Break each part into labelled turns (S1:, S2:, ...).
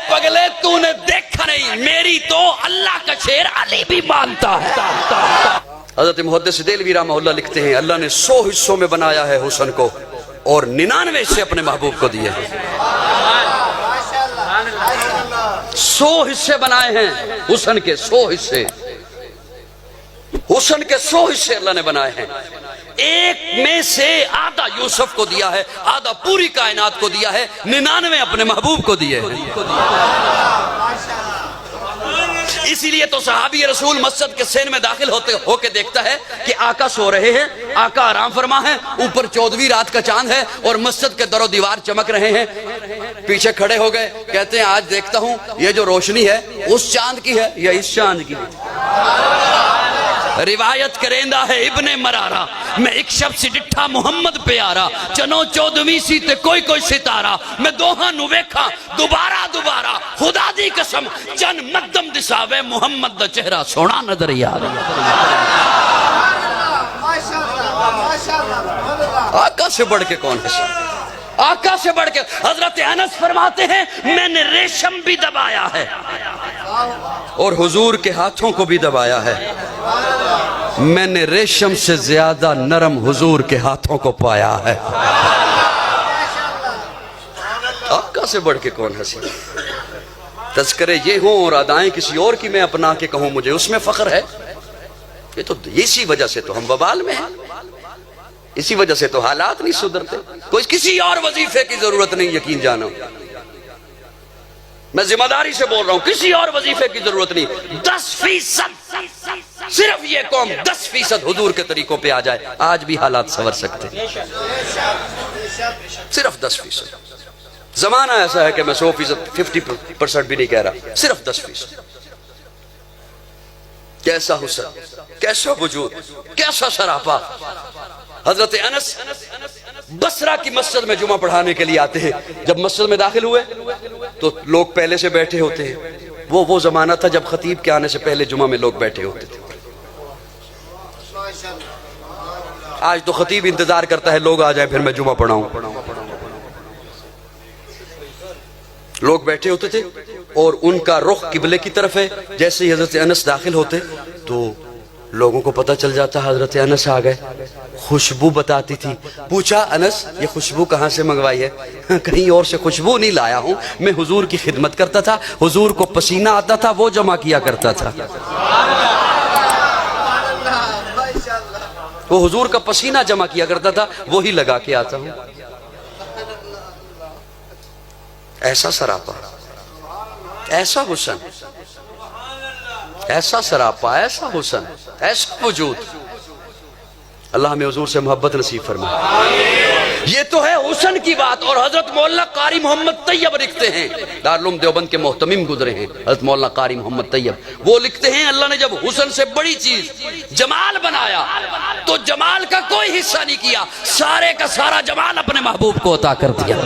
S1: پگلے تو نے دیکھا نہیں، میری تو اللہ کا شیر علی بھی مانتا ہے۔ حضرت محدث دہلوی رحمہ اللہ لکھتے ہیں اللہ نے 100 حصوں میں بنایا ہے حسن کو اور 99 حصے اپنے محبوب کو دیے ہیں۔ 100 حصے بنائے ہیں حسن کے، 100 حصے، حسن کے 100 حصے اللہ نے بنائے ہیں۔ ایک میں سے آدھا یوسف کو دیا ہے، آدھا پوری کائنات کو دیا ہے، 99 اپنے محبوب کو دیے ہیں۔ اسی لیے تو صحابی رسول مسجد کے سین میں داخل ہو کے دیکھتا ہے کہ آقا سو رہے ہیں، آقا آرام فرما ہے، اوپر 14ویں رات کا چاند ہے اور مسجد کے در و دیوار چمک رہے ہیں۔ پیچھے کھڑے ہو گئے، کہتے ہیں آج دیکھتا ہوں یہ جو روشنی ہے اس چاند کی ہے یا اس چاند کی ہے؟ روایت کریندہ ہے ابن مرارہ، میں ایک شب سے ڈٹھا محمد پیارا، چنو 14ویں سی تے کوئی کوئی ستارہ، میں دوہاں نو ویکھا دوبارہ خدا دی قسم چن مدم دساوے محمد دا چہرہ سونا نظر یاد۔ آقا سے بڑھ کے کون ہے؟ آقا سے بڑھ کے حضرت انس فرماتے ہیں میں نے ریشم بھی دبایا ہے اور حضور کے ہاتھوں کو بھی دبایا ہے، میں نے ریشم سے زیادہ نرم حضور کے ہاتھوں کو پایا ہے۔ آقا سے بڑھ کے کون ہنسی؟ تذکرے یہ ہوں اور ادائیں کسی اور کی میں اپنا کے کہوں مجھے اس میں فخر ہے۔ یہ تو اسی وجہ سے تو ہم وبال میں ہیں، اسی وجہ سے تو حالات نہیں سدھرتے۔ کوئی کسی اور وظیفے کی ضرورت نہیں، یقین جانو میں ذمہ داری سے بول رہا ہوں، کسی اور وظیفے کی ضرورت نہیں۔ 10% صرف یہ قوم 10% حضور کے طریقوں پہ آ جائے، آج بھی حالات سنور سکتے ہیں۔ صرف 10%۔ زمانہ ایسا ہے کہ میں 100%، 50% بھی نہیں کہہ رہا، صرف 10%۔ کیسا حسن، کیسا وجود، کیسا سراپا۔ حضرت انس بصرہ کی مسجد میں جمعہ پڑھانے کے لیے آتے ہیں، جب مسجد میں داخل ہوئے تو لوگ پہلے سے بیٹھے ہوتے ہیں۔ وہ زمانہ تھا جب خطیب کے آنے سے پہلے جمعہ میں لوگ بیٹھے ہوتے تھے۔ آج تو خطیب انتظار کرتا ہے لوگ آ جائیں پھر میں جمعہ پڑھاؤں۔ لوگ بیٹھے ہوتے تھے اور ان کا رخ قبلے کی طرف ہے۔ جیسے ہی حضرت انس داخل ہوتے تو لوگوں کو پتہ چل جاتا حضرت انس آ گئے۔ خوشبو بتاتی تھی، پوچھا انس یہ خوشبو کہاں سے منگوائی ہے؟ کہیں اور سے خوشبو نہیں لایا ہوں، میں حضور کی خدمت کرتا تھا، حضور کو پسینہ آتا تھا وہ جمع کیا کرتا تھا، وہ حضور کا پسینہ جمع کیا کرتا تھا وہی لگا کے آتا ہوں۔ ایسا سراپا، ایسا حسن، ایسا سراپا، ایسا حسن، ایسا وجود۔ اللہ ہمیں حضور سے محبت نصیب فرمائے۔ یہ تو ہے حسن کی بات۔ اور حضرت مولانا قاری محمد طیب لکھتے ہیں، دارالعلوم دیوبند کے محتمم گزرے ہیں حضرت مولانا قاری محمد طیب، وہ لکھتے ہیں اللہ نے جب حسن سے بڑی چیز جمال بنایا تو جمال کا کوئی حصہ نہیں کیا، سارے کا سارا جمال اپنے محبوب کو عطا کر دیا،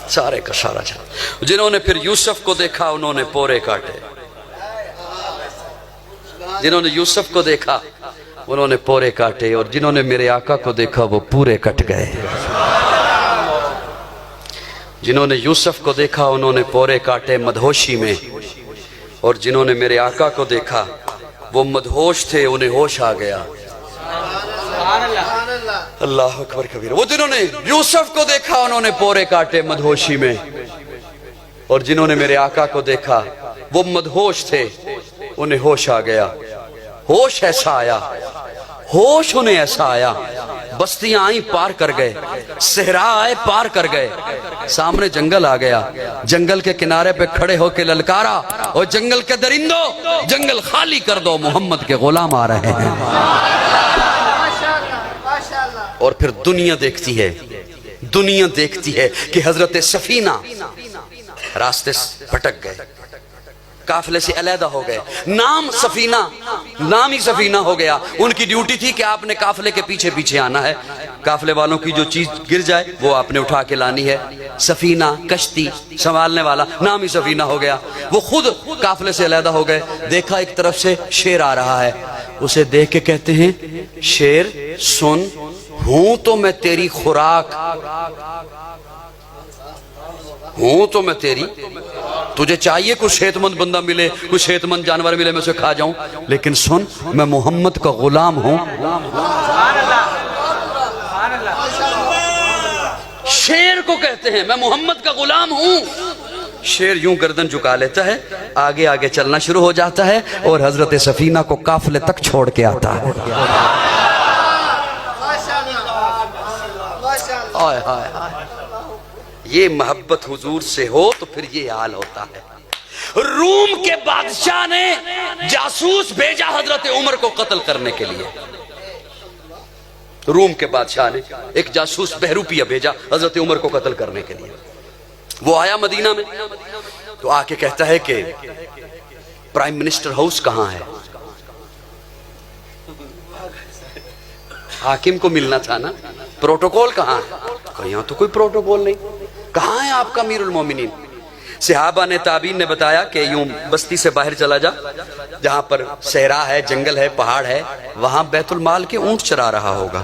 S1: سارے کا سارا جمال۔ جنہوں نے پھر یوسف کو دیکھا انہوں نے پورے کاٹے، جنہوں نے یوسف کو دیکھا انہوں نے پورے کاٹے، اور جنہوں نے میرے آقا کو دیکھا وہ پورے کٹ گئے۔ جنہوں نے یوسف کو دیکھا انہوں نے پورے کاٹے مدہوشی میں، اور جنہوں نے میرے آقا کو دیکھا وہ مدہوش تھے انہیں ہوش آ گیا۔ اللہ اکبر کبیر۔ وہ جنہوں نے یوسف کو دیکھا انہوں نے پورے کاٹے مدہوشی میں، اور جنہوں نے میرے آقا کو دیکھا وہ مدہوش تھے انہیں ہوش آ گیا۔ ہوش ایسا آیا، ہوش انہیں ایسا آیا، بستیاں آئیں پار کر گئے، صحرا آئے پار کر گئے، سامنے جنگل آ گیا، جنگل کے کنارے پہ کھڑے ہو کے للکارا، اور جنگل کے درندوں جنگل خالی کر دو، محمد کے غلام آ رہے ہیں۔ اور پھر دنیا دیکھتی ہے، دنیا دیکھتی ہے کہ حضرت سفینہ راستے پھٹک گئے، قافلے سے علیحدہ ہو گئے، نام سفینہ، نام ہی سفینہ ہو گیا۔ ان کی ڈیوٹی تھی کہ آپ نے قافلے کے پیچھے پیچھے آنا ہے، قافلے والوں کی جو چیز گر جائے وہ آپ نے اٹھا کے لانی ہے۔ سفینہ کشتی سنبھالنے والا، نام ہی سفینہ ہو گیا۔ وہ خود قافلے سے علیحدہ ہو گئے، دیکھا ایک طرف سے شیر آ رہا ہے، اسے دیکھ کے کہتے ہیں شیر سن، ہوں تو میں تیری خوراک، ہوں تو میں تیری، تجھے چاہیے کوئی صحت مند بندہ ملے، کوئی صحت مند جانور ملے، میں اسے کھا جاؤں، لیکن سن میں محمد کا غلام ہوں۔ شیر کو کہتے ہیں میں محمد کا غلام ہوں۔ شیر یوں گردن جھکا لیتا ہے، آگے آگے چلنا شروع ہو جاتا ہے اور حضرت سفینہ کو قافلے تک چھوڑ کے آتا ہے۔ آئے ہائے ہائے، یہ محبت حضور سے ہو تو پھر یہ حال ہوتا ہے۔ روم کے بادشاہ نے جاسوس بھیجا حضرت عمر کو قتل کرنے کے لیے۔ روم کے بادشاہ نے ایک جاسوس بہروپیہ بھیجا حضرت عمر کو قتل کرنے کے لیے۔ وہ آیا مدینہ میں تو آ کے کہتا ہے کہ پرائم منسٹر ہاؤس کہاں ہے؟ حاکم کو ملنا تھا نا، پروٹوکول کہاں ہے؟ کہ یہاں تو کوئی پروٹوکول نہیں۔ کہاں ہے آپ کا امیر المومنین؟ صحابہ نے تابعین نے بتایا کہ یوں بستی سے باہر چلا جا، جہاں پر صحرا ہے، جنگل ہے، پہاڑ ہے، وہاں بیت المال کے اونٹ چرا رہا ہوگا،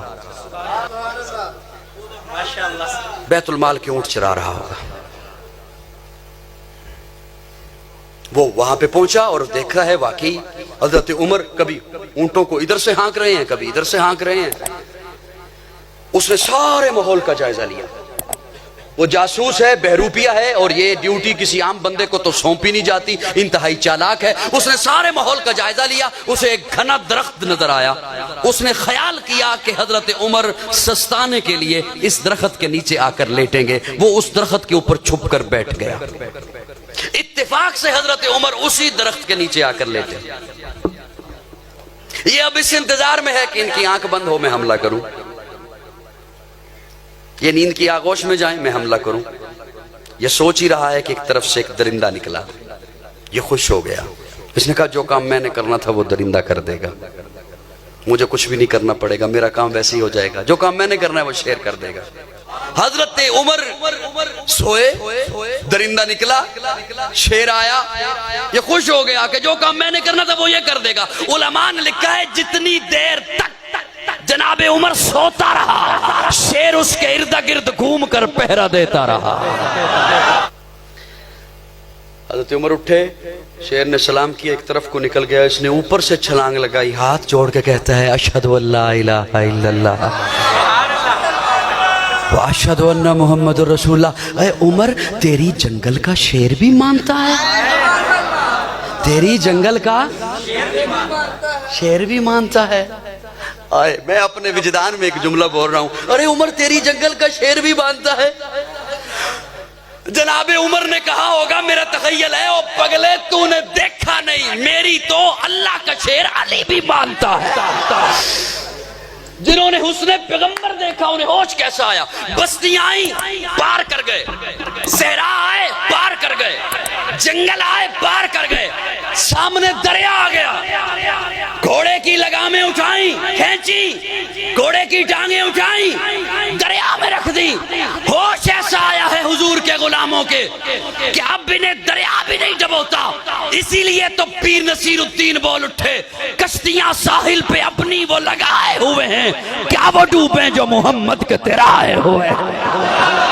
S1: بیت المال کے اونٹ چرا رہا ہوگا۔ وہ وہاں پہ پہنچا اور دیکھا ہے واقعی حضرت عمر کبھی اونٹوں کو ادھر سے ہانک رہے ہیں، کبھی ادھر سے ہانک رہے ہیں۔ اس نے سارے ماحول کا جائزہ لیا۔ وہ جاسوس ہے، بہروپیہ ہے، اور یہ ڈیوٹی کسی عام بندے کو تو سونپی نہیں جاتی، انتہائی چالاک ہے۔ اس نے سارے ماحول کا جائزہ لیا، اسے ایک گھنا درخت نظر آیا، اس نے خیال کیا کہ حضرت عمر سستانے کے لیے اس درخت کے نیچے آ کر لیٹیں گے۔ وہ اس درخت کے اوپر چھپ کر بیٹھ گیا۔ اتفاق سے حضرت عمر اسی درخت کے نیچے آ کر لیٹے۔ یہ اب اس انتظار میں ہے کہ ان کی آنکھ بند ہو میں حملہ کروں، یہ نیند کی آغوش میں جائیں میں حملہ کروں۔ یہ سوچ ہی رہا ہے کہ ایک طرف سے ایک درندہ نکلا، یہ خوش ہو گیا۔ اس نے کہا جو کام میں نے کرنا تھا وہ درندہ کر دے گا، مجھے کچھ بھی نہیں کرنا پڑے گا، میرا کام ویسے ہی ہو جائے گا، جو کام میں نے کرنا ہے وہ شیر کر دے گا۔ حضرت عمر سوئے، درندہ نکلا، شیر آیا، یہ خوش ہو گیا کہ جو کام میں نے کرنا تھا وہ یہ کر دے گا۔ علماء نے لکھا ہے جتنی دیر تک جناب عمر سوتا رہا، شیر اس کے ارد گرد گھوم کر پہرا دیتا رہا۔ حضرت عمر اٹھے، شیر نے سلام کیا، ایک طرف کو نکل گیا، اس نے اوپر سے چھلانگ لگائی، ہاتھ جوڑ کے کہتا ہے اشہد ان لا الہ الا اللہ واشہد ان محمد رسول اللہ۔ اے عمر، تیری جنگل کا شیر بھی مانتا ہے، تیری جنگل کا شیر بھی مانتا ہے۔ آئے میں اپنے وجدان میں ایک جملہ بول رہا ہوں، ارے عمر تیری جنگل کا شیر بھی مانتا ہے۔ جناب عمر نے کہا ہوگا میرا تخیل ہے، او پگلے تو نے دیکھا نہیں، میری تو اللہ کا شیر علی بھی مانتا ہے۔ جنہوں نے حسن پیغمبر دیکھا انہیں ہوش کیسا آیا؟ بستیاں آئیں پار کر گئے، صحرا آئے پار کر گئے، جنگل آئے پار کر گئے، سامنے دریا آ گیا، گھوڑے کی لگامیں اٹھائیں کھینچی، گھوڑے کی ٹانگیں اٹھائیں دریا میں رکھ دی۔ ہوش ایسا آیا ہے حضور کے غلاموں کے کہ اب انہیں دریا بھی نہیں ڈبوتا۔ اسی لیے تو پیر نصیر الدین بول اٹھے کشتیاں ساحل پہ اپنی وہ لگائے ہوئے ہیں، کیا وہ ڈوبیں جو محمد کے ترائے ہوئے ہیں۔